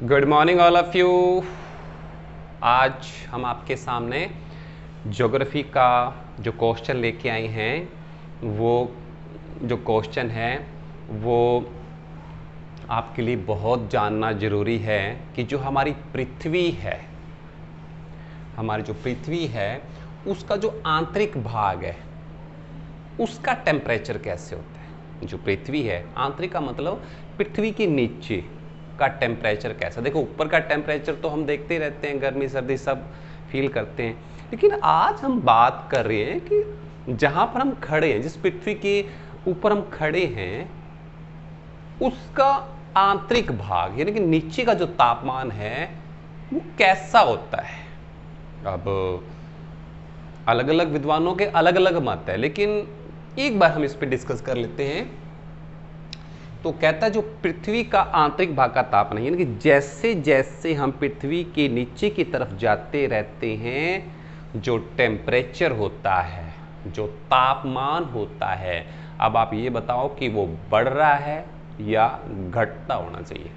Good morning all of you. आज हम आपके सामने ज्योग्राफी का जो क्वेश्चन लेके आए हैं, वो जो क्वेश्चन है वो आपके लिए बहुत जानना ज़रूरी है कि जो हमारी पृथ्वी है, हमारी जो पृथ्वी है उसका जो आंतरिक भाग है उसका टेम्परेचर कैसे होता है। जो पृथ्वी है, आंतरिक का मतलब पृथ्वी के नीचे का टेम्परेचर कैसा। देखो, ऊपर का टेम्परेचर तो हम देखते ही रहते हैं, गर्मी सर्दी सब फील करते हैं, लेकिन आज हम बात कर रहे हैं कि जहाँ पर हम खड़े हैं, जिस पृथ्वी के ऊपर हम खड़े हैं, उसका आंतरिक भाग यानी कि नीचे का जो तापमान है वो कैसा होता है। अब अलग अलग विद्वानों के अलग अलग मत है, लेकिन एक बार हम इस पर डिस्कस कर लेते हैं। तो कहता है जो पृथ्वी का आंतरिक भाग का तापमान यानी कि जैसे जैसे हम पृथ्वी के नीचे की तरफ जाते रहते हैं, जो टेम्परेचर होता है, जो तापमान होता है, अब आप ये बताओ कि वो बढ़ रहा है या घटता होना चाहिए।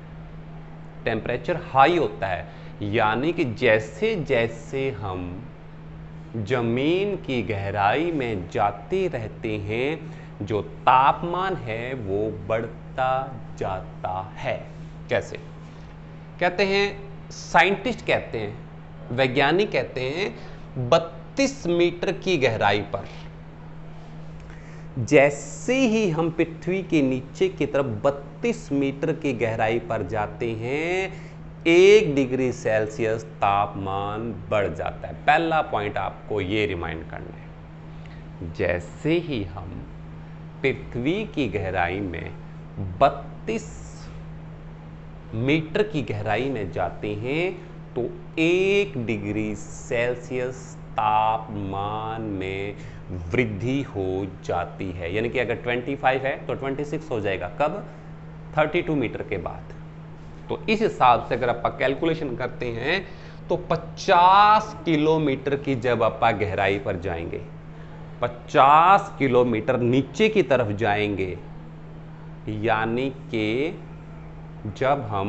टेम्परेचर हाई होता है यानी कि जैसे जैसे हम जमीन की गहराई में जाते रहते हैं, जो तापमान है वो बढ़ता जाता है। कैसे? कहते हैं, साइंटिस्ट कहते हैं, वैज्ञानिक कहते हैं, 32 मीटर की गहराई पर जैसे ही हम पृथ्वी के नीचे की तरफ 32 मीटर की गहराई पर जाते हैं, 1 डिग्री सेल्सियस तापमान बढ़ जाता है। पहला पॉइंट आपको ये रिमाइंड करना है, जैसे ही हम पृथ्वी की गहराई में 32 मीटर की गहराई में जाते हैं तो 1 डिग्री सेल्सियस तापमान में वृद्धि हो जाती है। यानी कि अगर 25 है तो 26 हो जाएगा। कब? 32 मीटर के बाद। तो इस हिसाब से अगर आप कैलकुलेशन करते हैं तो 50 किलोमीटर की जब आप गहराई पर जाएंगे, 50 किलोमीटर नीचे की तरफ जाएंगे, यानी कि जब हम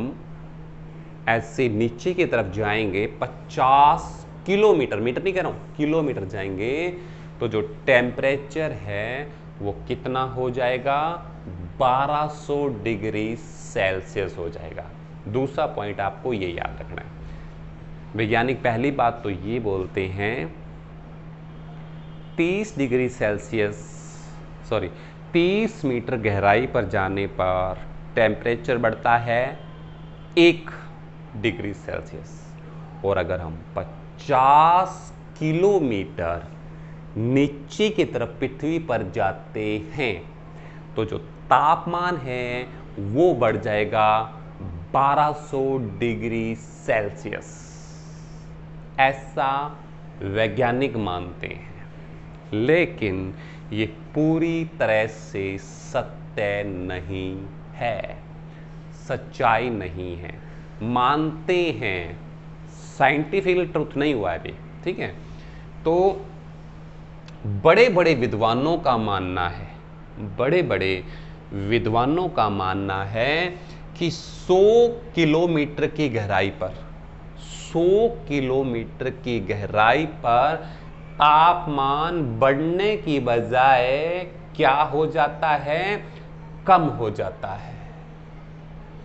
ऐसे नीचे की तरफ जाएंगे 50 किलोमीटर, मीटर नहीं कह रहा हूं, किलोमीटर जाएंगे, तो जो टेम्परेचर है वो कितना हो जाएगा? 1200 डिग्री सेल्सियस हो जाएगा। दूसरा पॉइंट आपको ये याद रखना है। वैज्ञानिक पहली बात तो ये बोलते हैं 30 डिग्री सेल्सियस 30 मीटर गहराई पर जाने पर टेम्परेचर बढ़ता है 1 डिग्री सेल्सियस, और अगर हम 50 किलोमीटर नीचे की तरफ पृथ्वी पर जाते हैं तो जो तापमान है वो बढ़ जाएगा 1200 डिग्री सेल्सियस। ऐसा वैज्ञानिक मानते हैं, लेकिन ये पूरी तरह से सत्य नहीं है, सच्चाई नहीं है। मानते हैं, साइंटिफिकली ट्रुथ नहीं हुआ अभी, ठीक है। तो बड़े बड़े विद्वानों का मानना है, बड़े बड़े विद्वानों का मानना है कि 100 किलोमीटर की गहराई पर, 100 किलोमीटर की गहराई पर तापमान बढ़ने की बजाय क्या हो जाता है? कम हो जाता है।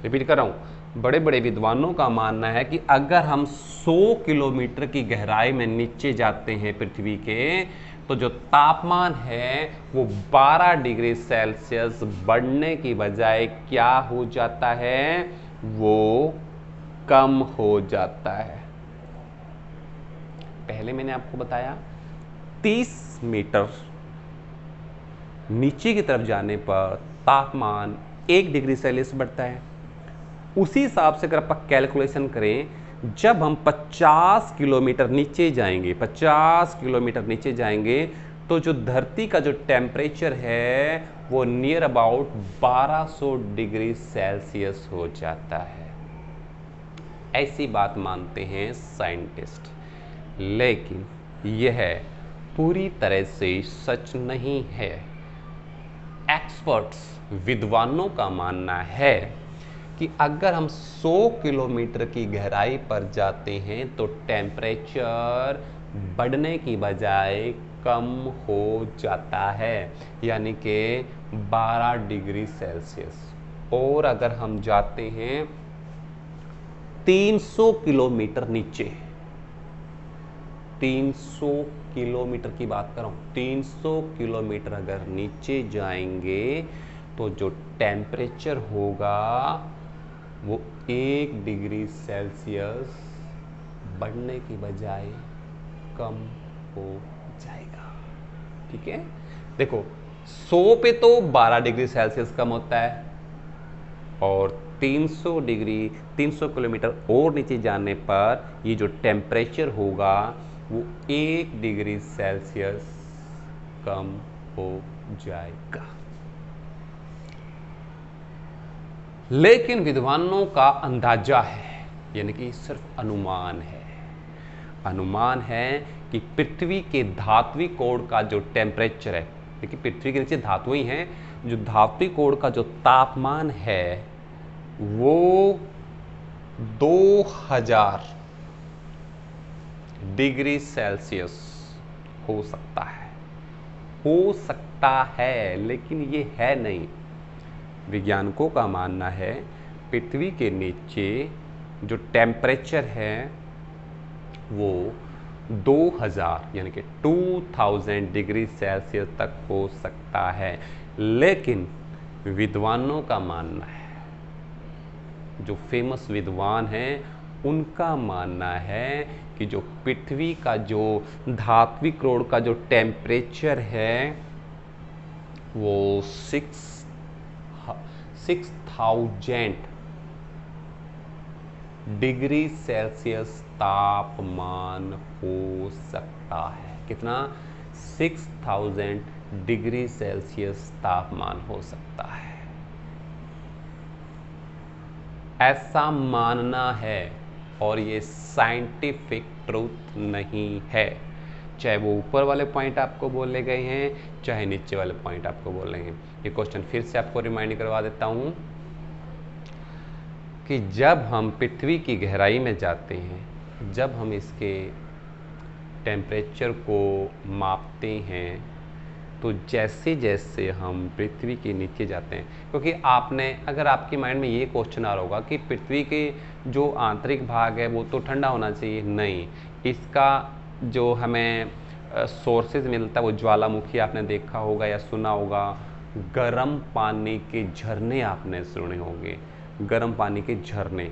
रिपीट कर रहा हूं, बड़े बड़े विद्वानों का मानना है कि अगर हम 100 किलोमीटर की गहराई में नीचे जाते हैं पृथ्वी के, तो जो तापमान है वो 12 डिग्री सेल्सियस बढ़ने की बजाय क्या हो जाता है? वो कम हो जाता है। पहले मैंने आपको बताया 30 मीटर नीचे की तरफ जाने पर तापमान 1 डिग्री सेल्सियस बढ़ता है। उसी हिसाब से अगर आप कैलकुलेशन करें, जब हम 50 किलोमीटर नीचे जाएंगे, 50 किलोमीटर नीचे जाएंगे, तो जो धरती का जो टेम्परेचर है वो नियर अबाउट 1200 डिग्री सेल्सियस हो जाता है। ऐसी बात मानते हैं साइंटिस्ट, लेकिन यह पूरी तरह से सच नहीं है। एक्सपर्ट्स, विद्वानों का मानना है कि अगर हम 100 किलोमीटर की गहराई पर जाते हैं तो टेम्परेचर बढ़ने की बजाय कम हो जाता है, यानी कि 12 डिग्री सेल्सियस। और अगर हम जाते हैं 300 किलोमीटर नीचे, 300 किलोमीटर की बात कर रहा हूं, 300 किलोमीटर अगर नीचे जाएंगे तो जो टेम्परेचर होगा वो 1 डिग्री सेल्सियस बढ़ने की बजाय कम हो जाएगा। ठीक है, देखो 100 पे तो 12 डिग्री सेल्सियस कम होता है, और 300 किलोमीटर और नीचे जाने पर ये जो टेम्परेचर होगा वो 1 डिग्री सेल्सियस कम हो जाएगा। लेकिन विद्वानों का अंदाजा है, यानी कि सिर्फ अनुमान है, अनुमान है कि पृथ्वी के धात्विक कोण का जो टेम्परेचर है, देखिए पृथ्वी के नीचे धातु ही हैं, जो धात्विक कोण का जो तापमान है वो 2000 डिग्री सेल्सियस हो सकता है, हो सकता है, लेकिन ये है नहीं। वैज्ञानिकों का मानना है पृथ्वी के नीचे जो टेम्परेचर है वो 2000 यानी कि 2000 डिग्री सेल्सियस तक हो सकता है। लेकिन विद्वानों का मानना है, जो फेमस विद्वान हैं उनका मानना है कि जो पृथ्वी का जो धात्विक कोण का जो टेम्परेचर है वो 6000 डिग्री सेल्सियस तापमान हो सकता है। कितना? 6000 डिग्री सेल्सियस तापमान हो सकता है, ऐसा मानना है। और ये साइंटिफिक ट्रूथ नहीं है, चाहे वो ऊपर वाले पॉइंट आपको बोले गए हैं चाहे नीचे वाले पॉइंट आपको बोले हैं। ये क्वेश्चन फिर से आपको रिमाइंड करवा देता हूं कि जब हम पृथ्वी की गहराई में जाते हैं, जब हम इसके टेम्परेचर को मापते हैं, तो जैसे जैसे हम पृथ्वी के नीचे जाते हैं, क्योंकि आपने अगर आपके माइंड में ये क्वेश्चन आ रहा होगा कि पृथ्वी के जो आंतरिक भाग है वो तो ठंडा होना चाहिए, नहीं, इसका जो हमें सोर्सेज मिलता है वो ज्वालामुखी आपने देखा होगा या सुना होगा, गर्म पानी के झरने आपने सुने होंगे, गर्म पानी के झरने,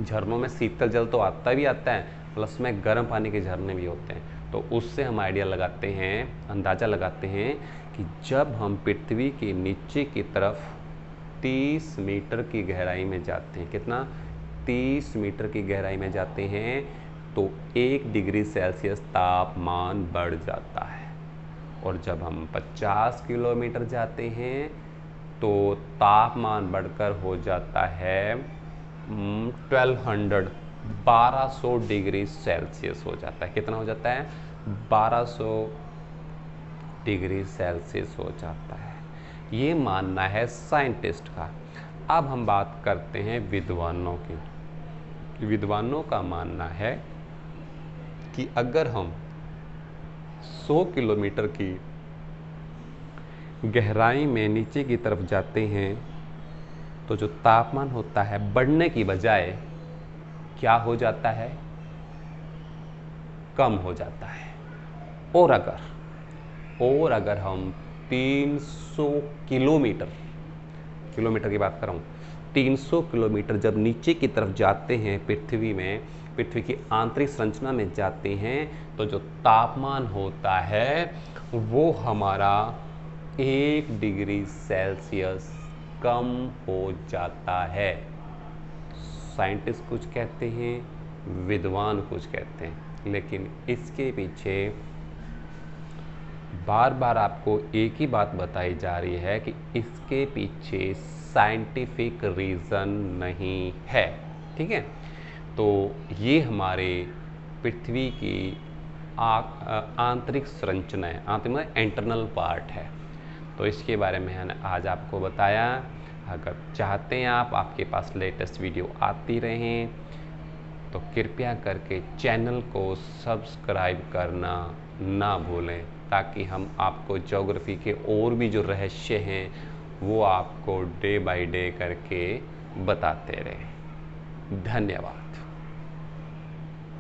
झरनों में शीतल जल तो आता है प्लस में गर्म पानी के झरने भी होते हैं। तो उससे हम आइडिया लगाते हैं, अंदाज़ा लगाते हैं कि जब हम पृथ्वी के नीचे की तरफ 30 मीटर की गहराई में जाते हैं, कितना? 30 मीटर की गहराई में जाते हैं तो 1 डिग्री सेल्सियस तापमान बढ़ जाता है। और जब हम 50 किलोमीटर जाते हैं तो तापमान बढ़कर हो जाता है 1200 डिग्री सेल्सियस हो जाता है। कितना हो जाता है? 1200 डिग्री सेल्सियस हो जाता है। ये मानना है साइंटिस्ट का। अब हम बात करते हैं विद्वानों की। विद्वानों का मानना है कि अगर हम 100 किलोमीटर की गहराई में नीचे की तरफ जाते हैं तो जो तापमान होता है बढ़ने की बजाय क्या हो जाता है? कम हो जाता है। और अगर हम 300 किलोमीटर की बात कर रहा हूँ, 300 किलोमीटर जब नीचे की तरफ जाते हैं पृथ्वी में, पृथ्वी की आंतरिक संरचना में जाते हैं तो जो तापमान होता है वो हमारा 1 डिग्री सेल्सियस कम हो जाता है। साइंटिस्ट कुछ कहते हैं, विद्वान कुछ कहते हैं, लेकिन इसके पीछे बार बार आपको एक ही बात बताई जा रही है कि इसके पीछे साइंटिफिक रीज़न नहीं है। ठीक है, तो ये हमारे पृथ्वी की आंतरिक संरचना है, आंतरिक इंटरनल पार्ट है। तो इसके बारे में मैंने आज आपको बताया। अगर चाहते हैं आप आपके पास लेटेस्ट वीडियो आती रहें तो कृपया करके चैनल को सब्सक्राइब करना ना भूलें, ताकि हम आपको ज्योग्राफी के और भी जो रहस्य हैं वो आपको डे बाय डे करके बताते रहें। धन्यवाद।